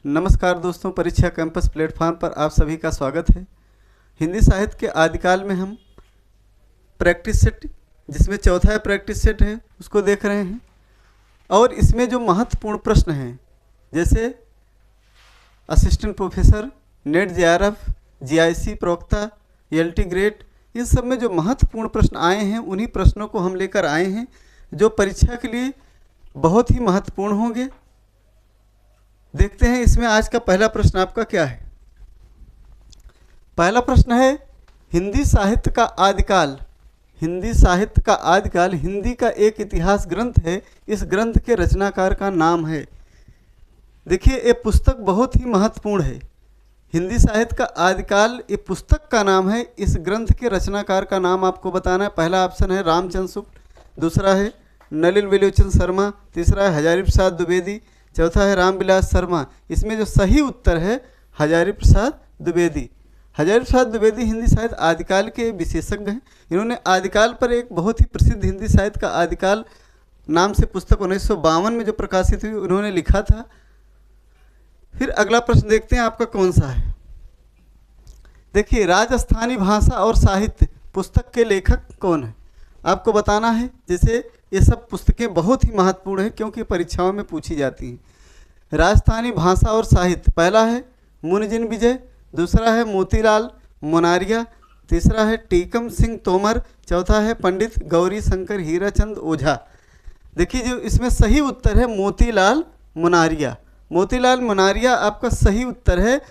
नमस्कार दोस्तों, परीक्षा कैंपस प्लेटफॉर्म पर आप सभी का स्वागत है। हिंदी साहित्य के आदिकाल में हम प्रैक्टिस सेट, जिसमें चौथा प्रैक्टिस सेट है, उसको देख रहे हैं। और इसमें जो महत्वपूर्ण प्रश्न हैं, जैसे assistant professor, net JRF, GIC प्रवक्ता, एलटी ग्रेड, इन सब में जो महत्वपूर्ण प्रश्न आए हैं, उन्हीं प्रश्नों को हम लेकर आए हैं, जो परीक्षा के लिए बहुत ही महत्वपूर्ण होंगे। देखते हैं इसमें आज का पहला प्रश्न आपका क्या है। पहला प्रश्न है, हिंदी साहित्य का आदिकाल। हिंदी साहित्य का आदिकाल हिंदी का एक इतिहास ग्रंथ है। इस ग्रंथ के रचनाकार का नाम है। देखिए, ये पुस्तक बहुत ही महत्वपूर्ण है। हिंदी साहित्य का आदिकाल, ये पुस्तक का नाम है। इस ग्रंथ के रचनाकार का नाम आपको बताना है। पहला ऑप्शन है रामचंद्र शुक्ल, दूसरा है नलिन विलोचन शर्मा, तीसरा है हजारी प्रसाद द्विवेदी, चौथा है रामविलास शर्मा। इसमें जो सही उत्तर है हजारी प्रसाद द्विवेदी। हजारी प्रसाद द्विवेदी हिंदी साहित्य आदिकाल के विशेषज्ञ हैं। इन्होंने आदिकाल पर एक बहुत ही प्रसिद्ध हिंदी साहित्य का आदिकाल नाम से पुस्तक 1952 में जो प्रकाशित हुई, उन्होंने लिखा था। फिर अगला प्रश्न देखते हैं आपका कौन सा है। देखिए, राजस्थानी भाषा और साहित्य पुस्तक के लेखक कौन है, आपको बताना है। जैसे ये सब पुस्तकें बहुत ही महत्वपूर्ण हैं, क्योंकि परीक्षाओं में पूछी जाती हैं। राजस्थानी भाषा और साहित्य, पहला है मुनिजिन विजय, दूसरा है मोतीलाल मुनारिया, तीसरा है टीकम सिंह तोमर, चौथा है पंडित गौरी शंकर हीराचंद ओझा। देखिए, जो इसमें सही उत्तर है मोतीलाल मुनारिया। मोतीलाल मुनारिया आपका सही उत्तर है।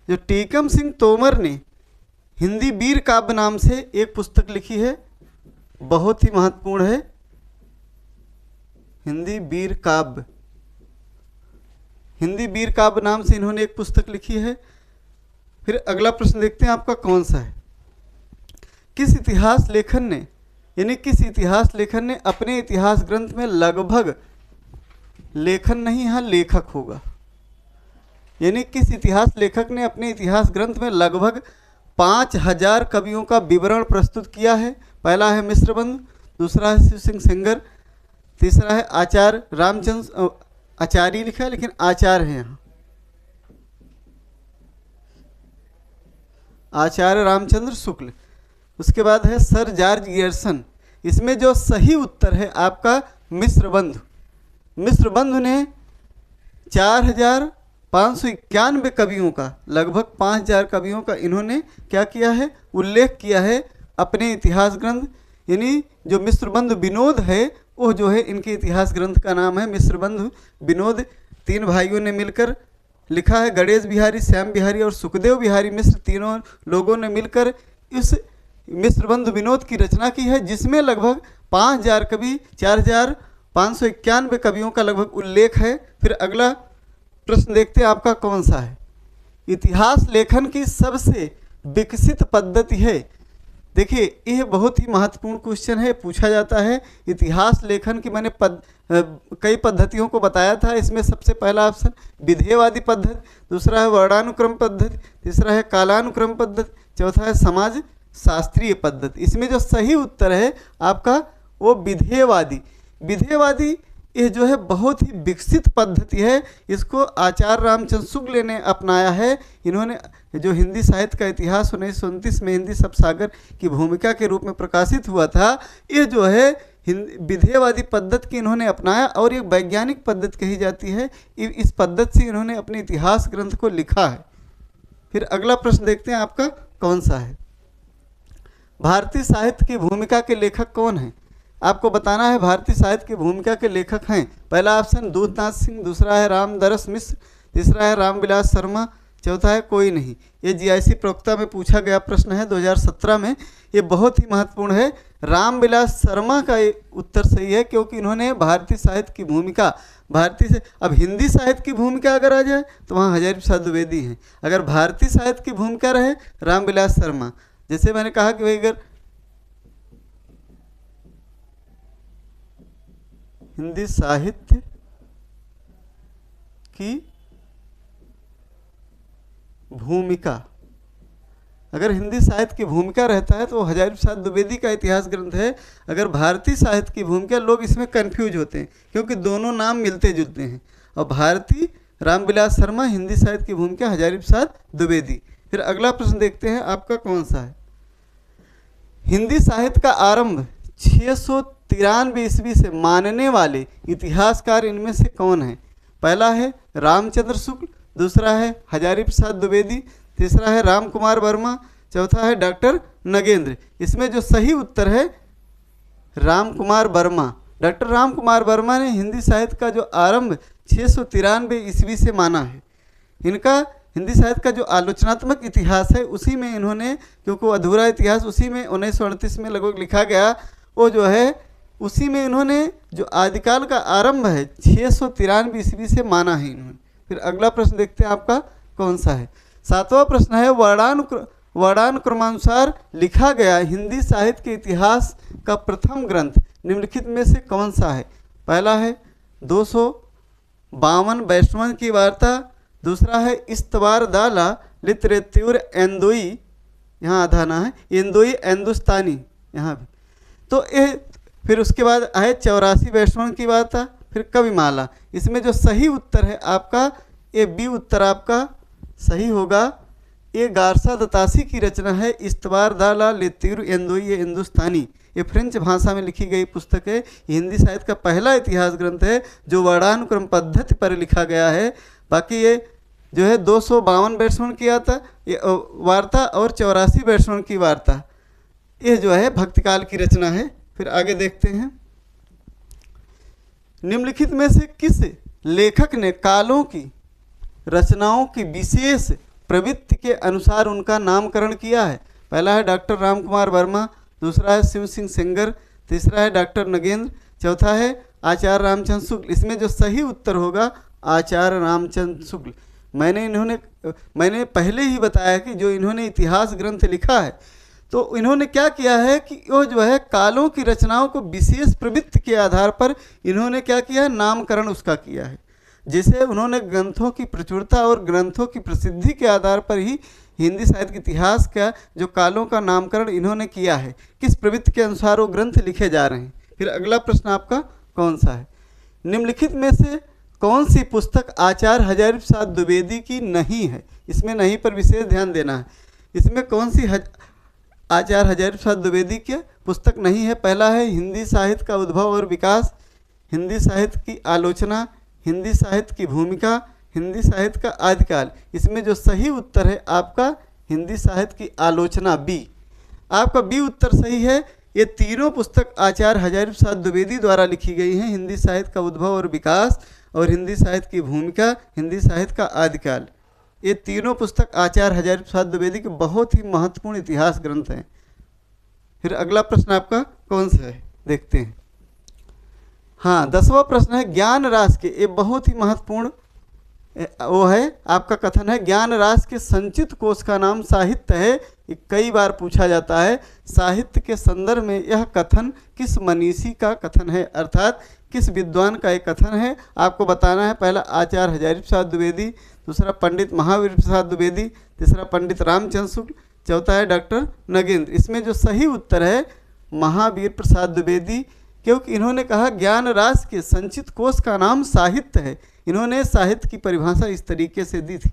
जो टीकम सिंह तोमर ने हिंदी वीर काव्य नाम से एक पुस्तक लिखी है, बहुत ही महत्वपूर्ण है, हिंदी वीर काव्य। हिंदी वीर काव्य नाम से इन्होंने एक पुस्तक लिखी है। फिर अगला प्रश्न देखते हैं आपका कौन सा है। किस इतिहास लेखन ने, यानी किस इतिहास लेखन ने अपने इतिहास ग्रंथ में लगभग, लेखन नहीं, यहाँ लेखक होगा, यानी किस इतिहास लेखक ने अपने इतिहास ग्रंथ में लगभग 5000 कवियों का विवरण प्रस्तुत किया है। पहला है मिश्रबंधु, दूसरा है शिव सिंह सेंगर, तीसरा है आचार्य रामचंद्र, आचार्य लिखा है लेकिन आचार्य है यहाँ, आचार्य रामचंद्र शुक्ल। उसके बाद है सर जॉर्ज गियर्सन। इसमें जो सही उत्तर है आपका मिश्रबंधु। मिश्रबंधु ने 4591 कवियों का, लगभग 5000 कवियों का इन्होंने क्या किया है, उल्लेख किया है अपने इतिहास ग्रंथ। यानी जो मिश्रबंधु विनोद है, वो जो है इनके इतिहास ग्रंथ का नाम है मिश्रबंधु विनोद। 3 भाइयों ने मिलकर लिखा है। गणेश बिहारी, श्याम बिहारी और सुखदेव बिहारी मिश्र, तीनों लोगों ने मिलकर इस मिश्रबंधु विनोद की रचना की है, जिसमें लगभग 5000 कवि, 4591 कवियों का लगभग उल्लेख है। फिर अगला प्रश्न देखते हैं आपका कौन सा है। इतिहास लेखन की सबसे विकसित पद्धति है। देखिए, यह बहुत ही महत्वपूर्ण क्वेश्चन है, पूछा जाता है। इतिहास लेखन की मैंने कई पद्धतियों को बताया था। इसमें सबसे पहला ऑप्शन विधेयवादी पद्धति, दूसरा है वर्णानुक्रम पद्धति, तीसरा है कालानुक्रम पद्धति, चौथा है समाज शास्त्रीय पद्धति। इसमें जो सही उत्तर है आपका वो विधेयवादी। विधेयवादी ये जो है बहुत ही विकसित पद्धति है। इसको आचार्य रामचंद्र शुक्ल ने अपनाया है। इन्होंने जो हिंदी साहित्य का इतिहास 1929 में हिंदी सप्ताहसागर की भूमिका के रूप में प्रकाशित हुआ था, ये जो है विधेयवादी पद्धति की इन्होंने अपनाया, और एक वैज्ञानिक पद्धति कही जाती है। इस पद्धति से इन्होंने अपने इतिहास ग्रंथ को लिखा है। फिर अगला प्रश्न देखते हैं आपका कौन सा है। भारतीय साहित्य की भूमिका के लेखक कौन हैं, आपको बताना है। भारतीय साहित्य की भूमिका के लेखक हैं, पहला ऑप्शन दूधनाथ सिंह, दूसरा है रामदरस मिश्र, तीसरा है रामविलास शर्मा, चौथा है कोई नहीं। ये जीआईसी प्रवक्ता में पूछा गया प्रश्न है 2017 में। ये बहुत ही महत्वपूर्ण है। रामविलास शर्मा का उत्तर सही है, क्योंकि इन्होंने भारतीय साहित्य की भूमिका, भारतीय से अब हिंदी साहित्य की भूमिका अगर आ जाए तो वहाँ हजारी प्रसाद द्विवेदी हैं। अगर भारतीय साहित्य की भूमिका रहे, रामविलास शर्मा। जैसे मैंने कहा कि भाई अगर हिंदी साहित्य की भूमिका, अगर हिंदी साहित्य की भूमिका रहता है तो हजारी प्रसाद द्विवेदी का इतिहास ग्रंथ है। अगर भारतीय साहित्य की भूमिका, लोग इसमें कंफ्यूज होते हैं क्योंकि दोनों नाम मिलते जुलते हैं, और भारतीय रामविलास शर्मा, हिंदी साहित्य की भूमिका हजारी प्रसाद द्विवेदी। फिर अगला प्रश्न देखते हैं आपका कौन सा है। हिंदी साहित्य का आरंभ 693 ईस्वी से मानने वाले इतिहासकार इनमें से कौन है? पहला है रामचंद्र शुक्ल, दूसरा है हजारी प्रसाद द्विवेदी, तीसरा है राम कुमार वर्मा, चौथा है डॉक्टर नगेंद्र। इसमें जो सही उत्तर है राम कुमार वर्मा। डॉक्टर राम कुमार वर्मा ने हिंदी साहित्य का जो आरंभ 693 ईस्वी से माना है। इनका हिंदी साहित्य का जो आलोचनात्मक इतिहास है उसी में इन्होंने, क्योंकि अधूरा इतिहास उसी में 1938 में लगभग लिखा गया, वो जो है उसी में इन्होंने जो आदिकाल का आरंभ है 693 ईस्वी से माना है इन्होंने। फिर अगला प्रश्न देखते हैं आपका कौन सा है। 7वां प्रश्न है वर्णानुक्रमानुसार लिखा गया हिंदी साहित्य के इतिहास का प्रथम ग्रंथ निम्नलिखित में से कौन सा है? पहला है 252 वैष्णवन की वार्ता, दूसरा है इस्तवार दाला लितरेत्यूर एंदोई, यहाँ आधाना है एंदोई एंदुस्तानी यहाँ भी। तो ये फिर उसके बाद है 84 वैष्णवन की वार्ता, फिर कविमाला। इसमें जो सही उत्तर है आपका ये बी उत्तर आपका सही होगा। ये गारसा दतासी की रचना है इस्तवार दाला लितरेत्यूर एंदोई ये हिंदुस्तानी। ये फ्रेंच भाषा में लिखी गई पुस्तक है। हिंदी साहित्य का पहला इतिहास ग्रंथ है जो वर्णानुक्रम पद्धति पर लिखा गया है। बाकी ये जो है 252 वैष्णवन की वार्ता और 84 वैष्णवन की वार्ता, ये जो है भक्तिकाल की रचना है। फिर आगे देखते हैं, निम्नलिखित में से किस लेखक ने कालों की रचनाओं की विशेष प्रवृत्ति के अनुसार उनका नामकरण किया है? पहला है डॉक्टर राम कुमार वर्मा, दूसरा है शिव सिंह सेंगर, तीसरा है डॉक्टर नगेंद्र, चौथा है आचार्य रामचंद्र शुक्ल। इसमें जो सही उत्तर होगा आचार्य रामचंद्र शुक्ल। मैंने पहले ही बताया कि जो इन्होंने इतिहास ग्रंथ लिखा है तो इन्होंने क्या किया है कि वो जो है कालों की रचनाओं को विशेष प्रवृत्ति के आधार पर इन्होंने क्या किया है, नामकरण उसका किया है। जैसे उन्होंने ग्रंथों की प्रचुरता और ग्रंथों की प्रसिद्धि के आधार पर ही हिंदी साहित्य के इतिहास का जो कालों का नामकरण इन्होंने किया है, किस प्रवृत्ति के अनुसार वो ग्रंथ लिखे जा रहे हैं। फिर अगला प्रश्न आपका कौन सा है, निम्नलिखित में से कौन सी पुस्तक आचार्य हजारी प्रसाद द्विवेदी की नहीं है? इसमें नहीं पर विशेष ध्यान देना है। इसमें कौन सी आचार्य हजारी प्रसाद द्विवेदी की पुस्तक नहीं है? पहला है हिंदी साहित्य का उद्भव और विकास, हिंदी साहित्य की आलोचना, हिंदी साहित्य की भूमिका, हिंदी साहित्य का आदिकाल। इसमें जो सही उत्तर है आपका हिंदी साहित्य की आलोचना बी। आपका बी उत्तर सही है। ये तीनों पुस्तक आचार्य हजारी प्रसाद द्विवेदी द्वारा लिखी गई हैं, हिंदी साहित्य का उद्भव और विकास और हिंदी साहित्य की भूमिका, हिंदी साहित्य का आदिकाल। ये तीनों पुस्तक आचार्य हजारी प्रसाद द्विवेदी के बहुत ही महत्वपूर्ण इतिहास ग्रंथ हैं। फिर अगला प्रश्न आपका कौन सा है देखते हैं। हाँ, 10वां प्रश्न है ज्ञान रास के, ये बहुत ही महत्वपूर्ण वो है आपका कथन है, ज्ञान रास के संचित कोश का नाम साहित्य है। ये कई बार पूछा जाता है। साहित्य के संदर्भ में यह कथन किस मनीषी का कथन है, अर्थात किस विद्वान का एक कथन है, आपको बताना है। पहला आचार्य हजारी प्रसाद द्विवेदी, दूसरा पंडित महावीर प्रसाद द्विवेदी, तीसरा पंडित रामचंद्र शुक्ल, चौथा है डॉक्टर नगेंद्र। इसमें जो सही उत्तर है महावीर प्रसाद द्विवेदी, क्योंकि इन्होंने कहा ज्ञान रास के संचित कोश का नाम साहित्य है। इन्होंने साहित्य की परिभाषा इस तरीके से दी थी,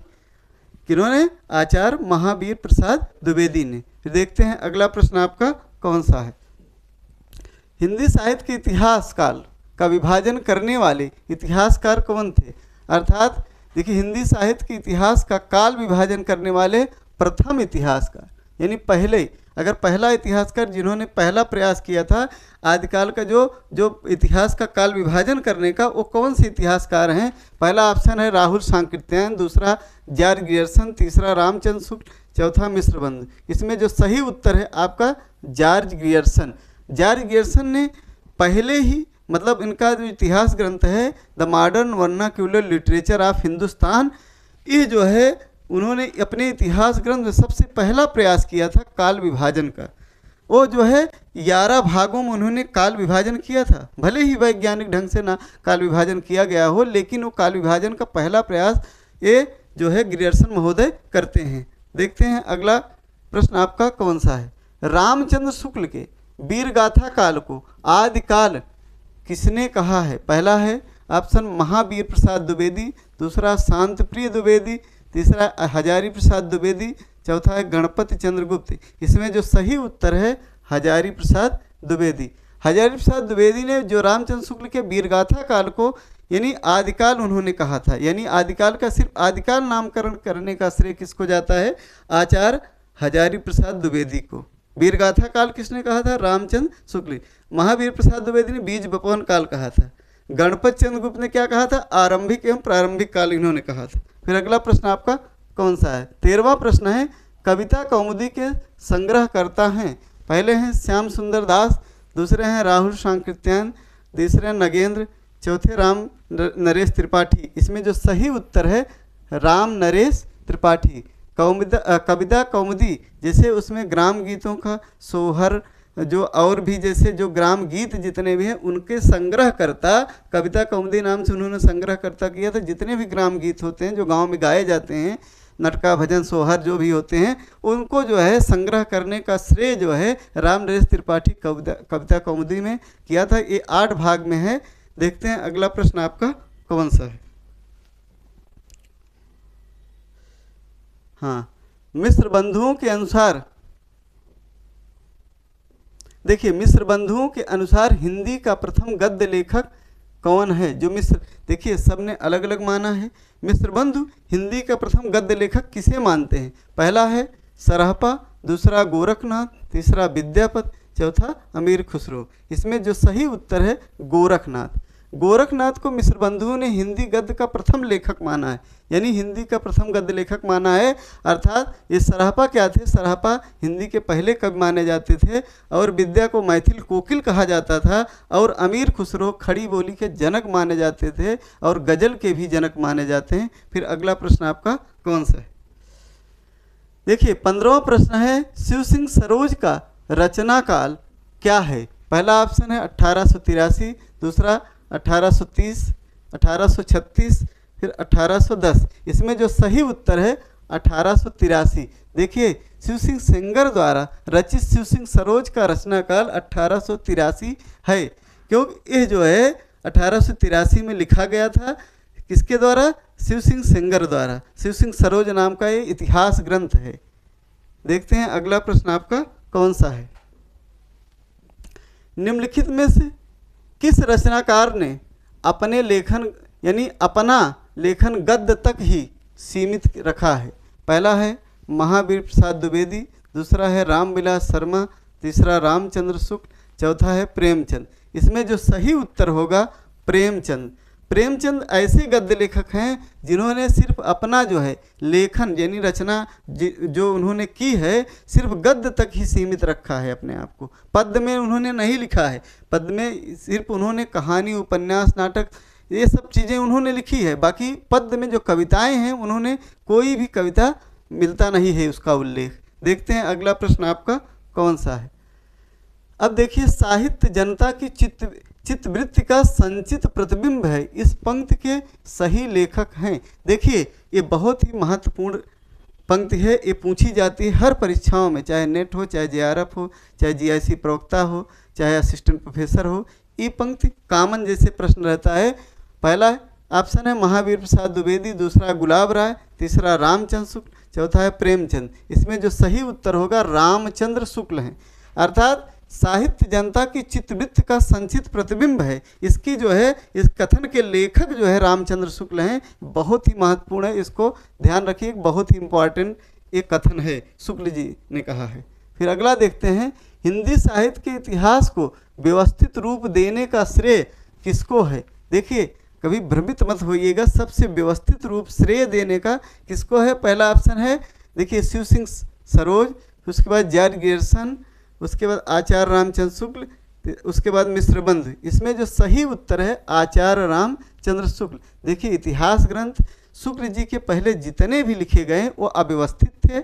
किन्होंने आचार्य महावीर प्रसाद द्विवेदी ने। फिर देखते हैं अगला प्रश्न आपका कौन सा है। हिंदी साहित्य के इतिहास काल का विभाजन करने वाले इतिहासकार कौन थे? अर्थात देखिए, हिंदी साहित्य के इतिहास का काल विभाजन करने वाले प्रथम इतिहासकार, यानी पहले, अगर पहला इतिहासकार जिन्होंने पहला प्रयास किया था आदिकाल का जो इतिहास का काल विभाजन करने का, वो कौन से इतिहासकार हैं? पहला ऑप्शन है राहुल सांकृत्यायन, दूसरा जॉर्ज ग्रियर्सन, तीसरा रामचंद्र शुक्ल, चौथा मिश्रबंध। इसमें जो सही उत्तर है आपका जॉर्ज ग्रियर्सन। जॉर्ज ग्रियर्सन ने पहले ही, मतलब इनका जो इतिहास ग्रंथ है the modern vernacular literature of Hindustan, ये जो है उन्होंने अपने इतिहास ग्रंथ में सबसे पहला प्रयास किया था काल विभाजन का। वो जो है 11 भागों में उन्होंने काल विभाजन किया था। भले ही वैज्ञानिक ढंग से ना काल विभाजन किया गया हो, लेकिन वो काल विभाजन का पहला प्रयास ये जो है ग्रियर्सन महोदय करते हैं। देखते हैं अगला प्रश्न आपका कौन सा है। रामचंद्र शुक्ल के वीरगाथा काल को आदिकाल किसने कहा है? पहला है ऑप्शन महावीर प्रसाद द्विवेदी, दूसरा शांत प्रिय द्विवेदी, तीसरा हजारी प्रसाद द्विवेदी, चौथा है गणपति चंद्रगुप्त। इसमें जो सही उत्तर है हजारी प्रसाद द्विवेदी। हजारी प्रसाद द्विवेदी ने जो रामचंद्र शुक्ल के वीरगाथा काल को यानी आदिकाल उन्होंने कहा था, यानी आदिकाल का सिर्फ आदिकाल नामकरण करने का श्रेय किसको जाता है? आचार्य हजारी प्रसाद द्विवेदी को। वीरगाथा काल किसने कहा था? रामचंद्र शुक्ल। महावीर प्रसाद द्विवेदी ने बीज बपौन काल कहा था। गणपति चंद्रगुप्त ने क्या कहा था? आरंभिक एवं प्रारंभिक काल इन्होंने कहा था। फिर अगला प्रश्न आपका कौन सा है? 13वां प्रश्न है, कविता कौमुदी के संग्रहकर्ता हैं। पहले हैं श्याम सुंदर दास, दूसरे हैं राहुल सांकृत्यायन, तीसरे हैं नगेंद्र, चौथे राम नरेश त्रिपाठी। इसमें जो सही उत्तर है राम नरेश त्रिपाठी। कविता कौमुदी जैसे उसमें ग्राम गीतों का सोहर जो और भी जैसे जो ग्राम गीत जितने भी हैं उनके संग्रहकर्ता, कविता कौमुदी नाम से उन्होंने संग्रहकर्ता किया था। जितने भी ग्राम गीत होते हैं जो गांव में गाए जाते हैं, नटका भजन सोहर जो भी होते हैं, उनको जो है संग्रह करने का श्रेय जो है राम नरेश त्रिपाठी कविता कौमुदी में किया था। ये 8 भाग में है। देखते हैं अगला प्रश्न आपका कौन सा है। हाँ, मिस्र बंधुओं के अनुसार, देखिए मिस्र बंधुओं के अनुसार हिंदी का प्रथम गद्य लेखक कौन है? जो मिस्र, देखिए सबने अलग अलग माना है। मिस्र बंधु हिंदी का प्रथम गद्य लेखक किसे मानते हैं? पहला है सरहपा, दूसरा गोरखनाथ, तीसरा विद्यापति, चौथा अमीर खुसरो। इसमें जो सही उत्तर है गोरखनाथ। गोरखनाथ को मिस्र बंधुओं ने हिंदी गद्य का प्रथम लेखक माना है, यानी हिंदी का प्रथम गद्य लेखक माना है। अर्थात ये सरहपा क्या थे? सरहपा हिंदी के पहले कवि माने जाते थे और विद्या को मैथिल कोकिल कहा जाता था, और अमीर खुसरो खड़ी बोली के जनक माने जाते थे और गजल के भी जनक माने जाते हैं। फिर अगला प्रश्न आपका कौन सा है? देखिए 15वां प्रश्न है, शिव सिंह सरोज का रचना काल क्या है? पहला ऑप्शन है 1883, दूसरा 1830, 1836, फिर 1810। इसमें जो सही उत्तर है 1883। देखिए शिव सिंह सेंगर द्वारा रचित शिव सिंह सरोज का रचना काल 1883 है, क्योंकि यह जो है 1883 में लिखा गया था। किसके द्वारा? शिव सिंह सेंगर द्वारा। शिव सिंह सरोज नाम का ये इतिहास ग्रंथ है। देखते हैं अगला प्रश्न आपका कौन सा है। निम्नलिखित में से किस रचनाकार ने अपने लेखन यानी अपना लेखन गद्य तक ही सीमित रखा है? पहला है महावीर प्रसाद द्विवेदी, दूसरा है रामविलास शर्मा, तीसरा रामचंद्र शुक्ल, चौथा है प्रेमचंद। इसमें जो सही उत्तर होगा प्रेमचंद। प्रेमचंद ऐसे गद्य लेखक हैं जिन्होंने सिर्फ अपना जो है लेखन यानी रचना जो उन्होंने की है सिर्फ गद्य तक ही सीमित रखा है अपने आप को। पद्य में उन्होंने नहीं लिखा है। पद्य में सिर्फ उन्होंने कहानी, उपन्यास, नाटक ये सब चीज़ें उन्होंने लिखी है। बाकी पद्य में जो कविताएं हैं उन्होंने कोई भी कविता मिलता नहीं है उसका उल्लेख। देखते हैं अगला प्रश्न आपका कौन सा है। अब देखिए साहित्य जनता की चित्तवृत्ति का संचित प्रतिबिंब है, इस पंक्ति के सही लेखक हैं। देखिए ये बहुत ही महत्वपूर्ण पंक्ति है, ये पूछी जाती है हर परीक्षाओं में, चाहे नेट हो, चाहे जेआरएफ हो, चाहे जीआईसी प्रवक्ता हो, चाहे असिस्टेंट प्रोफेसर हो। ये पंक्ति कामन जैसे प्रश्न रहता है। पहला ऑप्शन है महावीर प्रसाद द्विवेदी, दूसरा गुलाब राय, तीसरा रामचंद्र शुक्ल, चौथा है प्रेमचंद। इसमें जो सही उत्तर होगा रामचंद्र शुक्ल हैं। अर्थात साहित्य जनता की चित्तवृत्ति का संचित प्रतिबिंब है। इसकी जो है इस कथन के लेखक जो है रामचंद्र शुक्ल हैं। बहुत ही महत्वपूर्ण है, इसको ध्यान रखिए, बहुत ही इम्पॉर्टेंट ये कथन है, शुक्ल जी ने कहा है। फिर अगला देखते हैं, हिंदी साहित्य के इतिहास को व्यवस्थित रूप देने का श्रेय किसको है? देखिए कभी भ्रमित मत होइएगा, सबसे व्यवस्थित रूप श्रेय देने का किसको है? पहला ऑप्शन है देखिए शिव सिंह सरोज, उसके बाद जॉर्ज ग्रियर्सन, उसके बाद आचार्य रामचंद्र शुक्ल, उसके बाद मिस्र बंधु। इसमें जो सही उत्तर है आचार्य रामचंद्र शुक्ल। देखिए इतिहास ग्रंथ शुक्ल जी के पहले जितने भी लिखे गए वो अव्यवस्थित थे,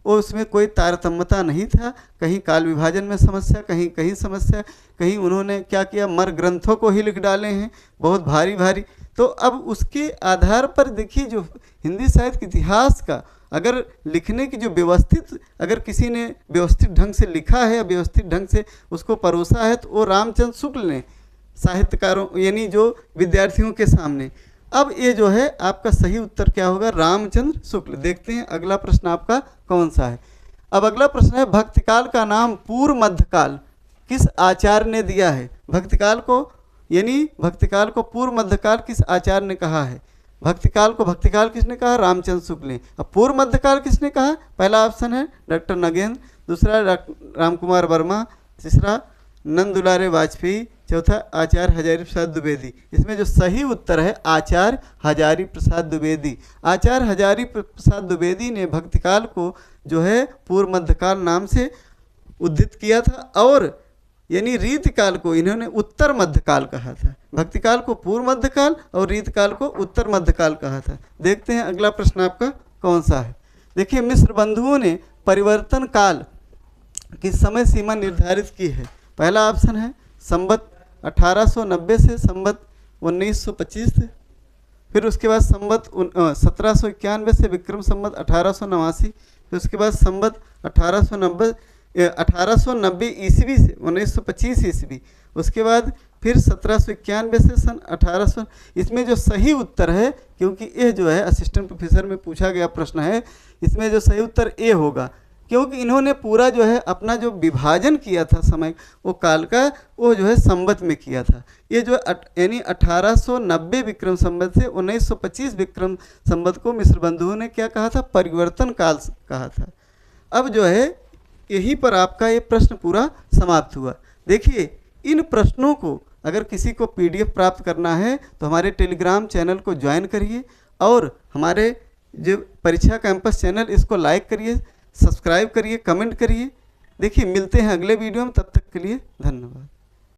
और उसमें कोई तारतम्यता नहीं था। कहीं काल विभाजन में समस्या, कहीं कहीं समस्या, कहीं उन्होंने क्या किया मर ग्रंथों को ही लिख डाले हैं बहुत भारी भारी। तो अब उसके आधार पर देखिए जो हिंदी साहित्य के इतिहास का अगर लिखने की जो व्यवस्थित, अगर किसी ने व्यवस्थित ढंग से लिखा है, व्यवस्थित ढंग से उसको परोसा है, तो वो रामचंद्र शुक्ल ने साहित्यकारों यानी जो विद्यार्थियों के सामने। अब ये जो है आपका सही उत्तर क्या होगा, रामचंद्र शुक्ल। देखते हैं अगला प्रश्न आपका कौन सा है। अब अगला प्रश्न है, भक्तिकाल का नाम पूर्व मध्यकाल किस आचार्य ने दिया है। भक्तिकाल को यानी भक्तिकाल को पूर्व मध्यकाल किस आचार्य ने कहा है। भक्तिकाल को भक्तिकाल किसने कहा, रामचंद्र शुक्ल ने। अब पूर्व मध्यकाल किसने कहा, पहला ऑप्शन है डॉक्टर नगेंद्र, दूसरा रामकुमार वर्मा, तीसरा नंद दुलारे वाजपेयी, चौथा आचार्य हजारी प्रसाद द्विवेदी। इसमें जो सही उत्तर है आचार्य हजारी प्रसाद द्विवेदी। आचार्य हजारी प्रसाद द्विवेदी ने भक्तिकाल को जो है पूर्व मध्यकाल नाम से उद्धृत किया था, और यानी रीतकाल को इन्होंने उत्तर मध्यकाल कहा था। भक्तिकाल को पूर्व मध्यकाल और रीतकाल को उत्तर मध्यकाल कहा था। देखते हैं अगला प्रश्न आपका कौन सा है। देखिए, मिस्र बंधुओं ने परिवर्तन काल की समय सीमा निर्धारित की है। पहला ऑप्शन है संवत 1890 से संवत 1925 से, फिर उसके बाद संवत 1791 से विक्रम संवत 1889, फिर उसके बाद संवत 1890 ईस्वी से 1925 ईस्वी, उसके बाद फिर 1791 से सन 1800। इसमें जो सही उत्तर है, क्योंकि ये जो है असिस्टेंट प्रोफेसर में पूछा गया प्रश्न है, इसमें जो सही उत्तर ए होगा, क्योंकि इन्होंने पूरा जो है अपना जो विभाजन किया था समय वो काल का, वो जो है संवत में किया था। ये जो यानी 1890 विक्रम संवत से 1925 विक्रम संवत को मिस्र बंधुओं ने क्या कहा था, परिवर्तन काल कहा था। अब जो है यहीं पर आपका ये प्रश्न पूरा समाप्त हुआ। देखिए, इन प्रश्नों को अगर किसी को PDF प्राप्त करना है तो हमारे टेलीग्राम चैनल को ज्वाइन करिए, और हमारे जो परीक्षा कैंपस चैनल इसको लाइक करिए, सब्सक्राइब करिए, कमेंट करिए। देखिए, मिलते हैं अगले वीडियो में, तब तक के लिए धन्यवाद।